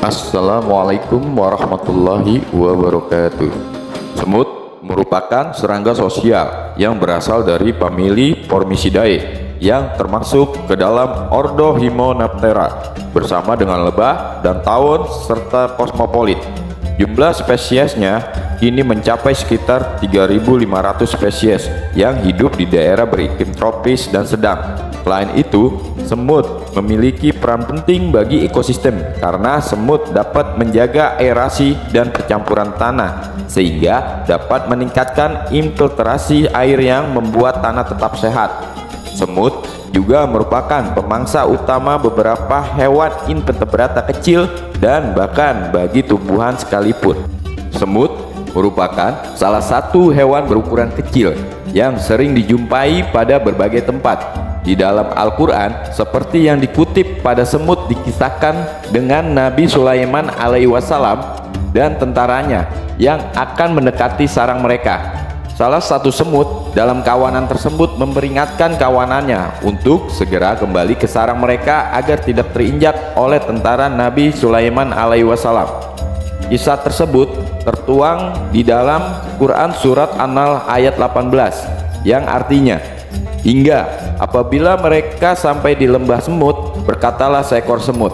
Assalamualaikum warahmatullahi wabarakatuh. Semut merupakan serangga sosial yang berasal dari famili Formicidae yang termasuk ke dalam ordo Hymenoptera bersama dengan lebah dan tawon serta kosmopolit. Jumlah spesiesnya kini mencapai sekitar 3.500 spesies yang hidup di daerah beriklim tropis dan sedang. Selain itu, semut memiliki peran penting bagi ekosistem karena semut dapat menjaga aerasi dan percampuran tanah sehingga dapat meningkatkan infiltrasi air yang membuat tanah tetap sehat. Semut juga merupakan pemangsa utama beberapa hewan invertebrata kecil dan bahkan bagi tumbuhan sekalipun. Semut merupakan salah satu hewan berukuran kecil yang sering dijumpai pada berbagai tempat. Di dalam Al-Quran, seperti yang dikutip pada semut dikisahkan dengan Nabi Sulaiman alaihi wasallam dan tentaranya yang akan mendekati sarang mereka. Salah satu semut dalam kawanan tersebut memperingatkan kawanannya untuk segera kembali ke sarang mereka agar tidak terinjak oleh tentara Nabi Sulaiman alaihi wasallam. Kisah tersebut tertuang di dalam Quran surat An-Nahl ayat 18 yang artinya, hingga apabila mereka sampai di lembah semut, berkatalah seekor semut,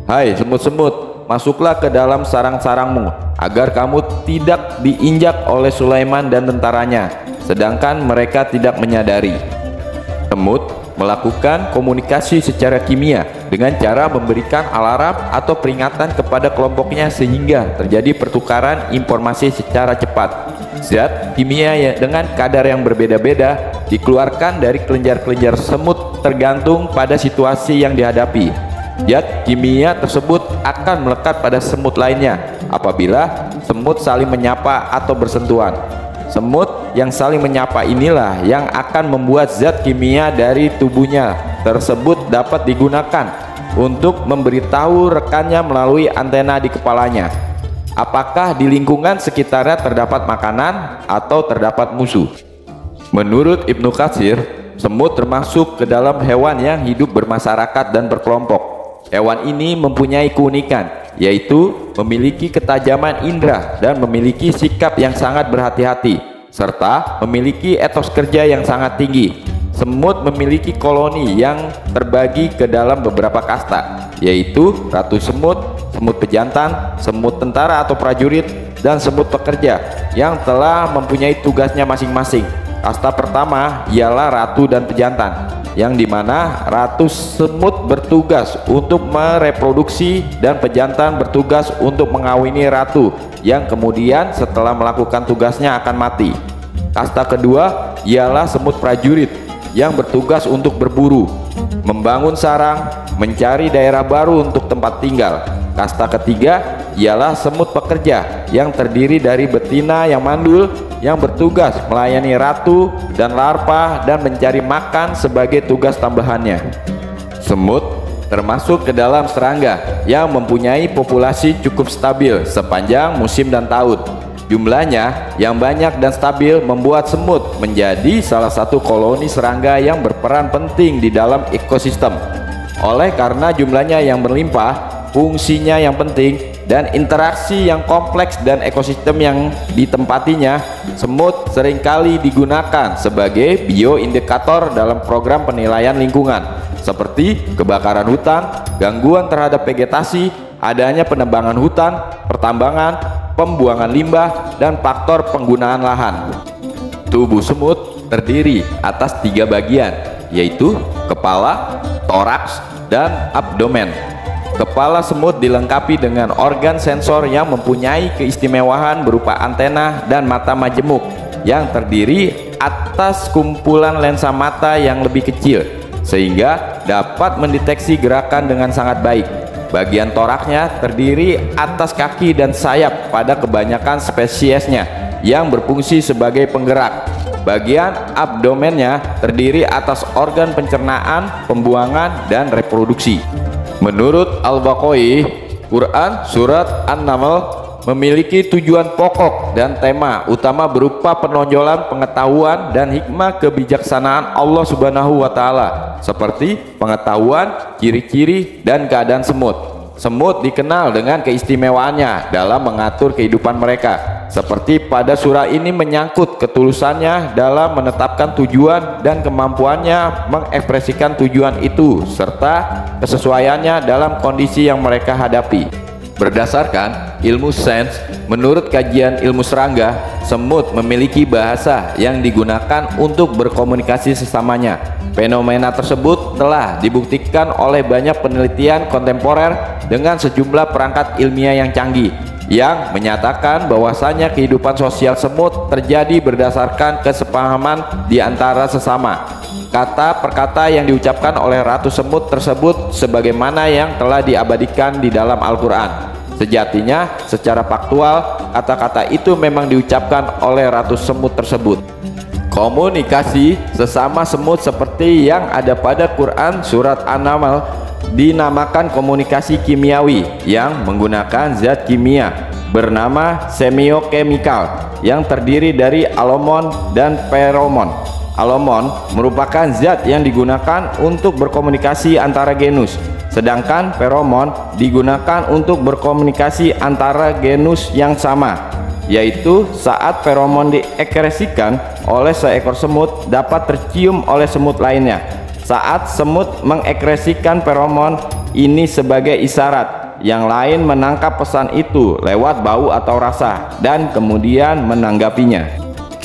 "Hai semut-semut, masuklah ke dalam sarang-sarangmu agar kamu tidak diinjak oleh Sulaiman dan tentaranya." Sedangkan mereka tidak menyadari. Semut melakukan komunikasi secara kimia dengan cara memberikan alarm atau peringatan kepada kelompoknya sehingga terjadi pertukaran informasi secara cepat. Zat kimia dengan kadar yang berbeda-beda dikeluarkan dari kelenjar-kelenjar semut tergantung pada situasi yang dihadapi. Zat kimia tersebut akan melekat pada semut lainnya apabila semut saling menyapa atau bersentuhan. Semut yang saling menyapa inilah yang akan membuat zat kimia dari tubuhnya tersebut dapat digunakan untuk memberitahu rekannya melalui antena di kepalanya apakah di lingkungan sekitarnya terdapat makanan atau terdapat musuh. Menurut Ibnu Katsir, semut termasuk ke dalam hewan yang hidup bermasyarakat dan berkelompok. Hewan ini mempunyai keunikan, yaitu memiliki ketajaman indera dan memiliki sikap yang sangat berhati-hati, serta memiliki etos kerja yang sangat tinggi. Semut memiliki koloni yang terbagi ke dalam beberapa kasta, yaitu ratu semut, semut pejantan, semut tentara atau prajurit, dan semut pekerja yang telah mempunyai tugasnya masing-masing. Kasta pertama ialah ratu dan pejantan, yang dimana ratu semut bertugas untuk mereproduksi dan pejantan bertugas untuk mengawini ratu yang kemudian setelah melakukan tugasnya akan mati. Kasta kedua ialah semut prajurit yang bertugas untuk berburu, membangun sarang, mencari daerah baru untuk tempat tinggal. Kasta ketiga ialah semut pekerja yang terdiri dari betina yang mandul yang bertugas melayani ratu dan larva dan mencari makan sebagai tugas tambahannya. Semut termasuk ke dalam serangga yang mempunyai populasi cukup stabil sepanjang musim dan tahun. Jumlahnya yang banyak dan stabil membuat semut menjadi salah satu koloni serangga yang berperan penting di dalam ekosistem. Oleh karena jumlahnya yang berlimpah, fungsinya yang penting, dan interaksi yang kompleks dan ekosistem yang ditempatinya, semut seringkali digunakan sebagai bioindikator dalam program penilaian lingkungan seperti kebakaran hutan, gangguan terhadap vegetasi, adanya penebangan hutan, pertambangan, pembuangan limbah, dan faktor penggunaan lahan. Tubuh semut terdiri atas 3 bagian, yaitu kepala, toraks, dan abdomen. Kepala semut dilengkapi dengan organ sensor yang mempunyai keistimewaan berupa antena dan mata majemuk yang terdiri atas kumpulan lensa mata yang lebih kecil sehingga dapat mendeteksi gerakan dengan sangat baik. Bagian toraksnya terdiri atas kaki dan sayap pada kebanyakan spesiesnya yang berfungsi sebagai penggerak. Bagian abdomennya terdiri atas organ pencernaan, pembuangan, dan reproduksi. Menurut Al-Baqai, Quran surat An-Naml memiliki tujuan pokok dan tema utama berupa penonjolan pengetahuan dan hikmah kebijaksanaan Allah Subhanahu wa Ta'ala, seperti pengetahuan, ciri-ciri, dan keadaan semut. semut dikenal dengan keistimewaannya dalam mengatur kehidupan mereka. Seperti pada surah ini menyangkut ketulusannya dalam menetapkan tujuan dan kemampuannya mengekspresikan tujuan itu serta kesesuaiannya dalam kondisi yang mereka hadapi. Berdasarkan ilmu sains, menurut kajian ilmu serangga, semut memiliki bahasa yang digunakan untuk berkomunikasi sesamanya. Fenomena tersebut telah dibuktikan oleh banyak penelitian kontemporer dengan sejumlah perangkat ilmiah yang canggih yang menyatakan bahwasanya kehidupan sosial semut terjadi berdasarkan kesepahaman di antara sesama. Kata per kata yang diucapkan oleh ratu semut tersebut sebagaimana yang telah diabadikan di dalam Al-Quran. Sejatinya, secara faktual, kata-kata itu memang diucapkan oleh ratu semut tersebut. Komunikasi sesama semut seperti yang ada pada Quran surat An-Naml dinamakan komunikasi kimiawi yang menggunakan zat kimia bernama semiokemikal yang terdiri dari alomon dan feromon. Alomon merupakan zat yang digunakan untuk berkomunikasi antara genus, sedangkan feromon digunakan untuk berkomunikasi antara genus yang sama, yaitu saat feromon diekskresikan oleh seekor semut dapat tercium oleh semut lainnya. Saat semut mengekskresikan feromon ini sebagai isyarat, yang lain menangkap pesan itu lewat bau atau rasa dan kemudian menanggapinya.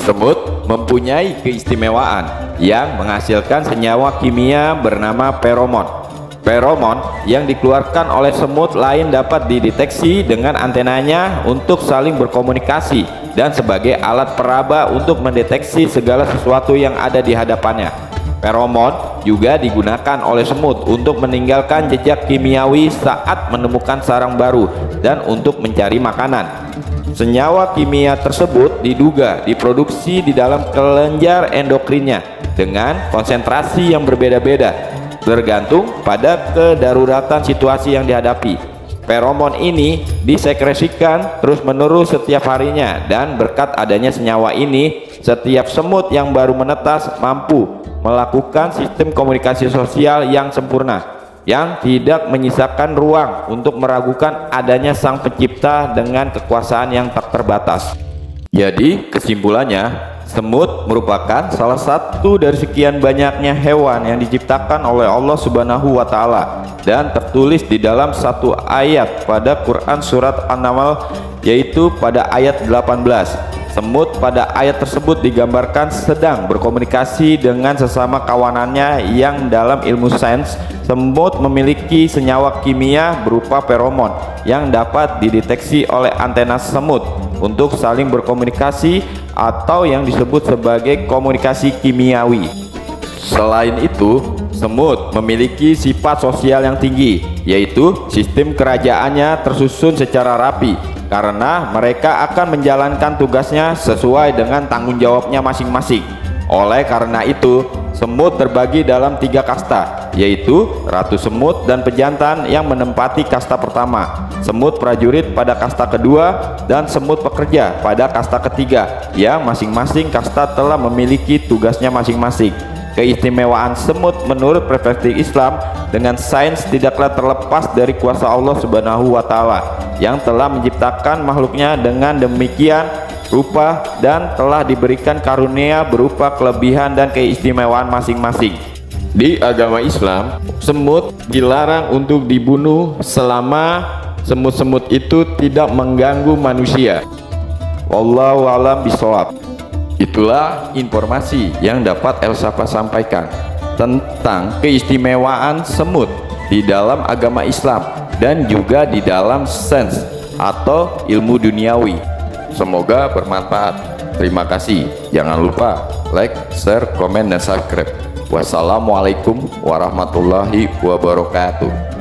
Semut mempunyai keistimewaan yang menghasilkan senyawa kimia bernama feromon. Feromon yang dikeluarkan oleh semut lain dapat dideteksi dengan antenanya untuk saling berkomunikasi dan sebagai alat peraba untuk mendeteksi segala sesuatu yang ada di hadapannya. Feromon juga digunakan oleh semut untuk meninggalkan jejak kimiawi saat menemukan sarang baru dan untuk mencari makanan. Senyawa kimia tersebut diduga diproduksi di dalam kelenjar endokrinnya dengan konsentrasi yang berbeda-beda bergantung pada kedaruratan situasi yang dihadapi. Feromon ini disekresikan terus-menerus setiap harinya dan berkat adanya senyawa ini, setiap semut yang baru menetas mampu melakukan sistem komunikasi sosial yang sempurna yang tidak menyisakan ruang untuk meragukan adanya sang pencipta dengan kekuasaan yang tak terbatas. Jadi kesimpulannya, semut merupakan salah satu dari sekian banyaknya hewan yang diciptakan oleh Allah Subhanahu wa Ta'ala dan tertulis di dalam satu ayat pada Quran surat An-Naml, yaitu pada ayat 18. Semut pada ayat tersebut digambarkan sedang berkomunikasi dengan sesama kawanannya yang dalam ilmu sains, semut memiliki senyawa kimia berupa feromon yang dapat dideteksi oleh antena semut untuk saling berkomunikasi atau yang disebut sebagai komunikasi kimiawi. Selain itu, semut memiliki sifat sosial yang tinggi, yaitu sistem kerajaannya tersusun secara rapi karena mereka akan menjalankan tugasnya sesuai dengan tanggung jawabnya masing-masing. Oleh karena itu, semut terbagi dalam 3 kasta, yaitu ratu semut dan pejantan yang menempati kasta pertama, semut prajurit pada kasta kedua, dan semut pekerja pada kasta ketiga, yang masing-masing kasta telah memiliki tugasnya masing-masing. Keistimewaan semut menurut perspektif Islam dengan sains tidaklah terlepas dari kuasa Allah Subhanahu wa Ta'ala yang telah menciptakan makhluknya dengan demikian rupa dan telah diberikan karunia berupa kelebihan dan keistimewaan masing-masing. Di agama Islam, semut dilarang untuk dibunuh selama semut-semut itu tidak mengganggu manusia. Wallahu a'lam bishawab. Itulah informasi yang dapat Elsafa sampaikan tentang keistimewaan semut di dalam agama Islam dan juga di dalam sains atau ilmu duniawi. Semoga bermanfaat. Terima kasih. Jangan lupa like, share, komen, dan subscribe. Wassalamualaikum warahmatullahi wabarakatuh.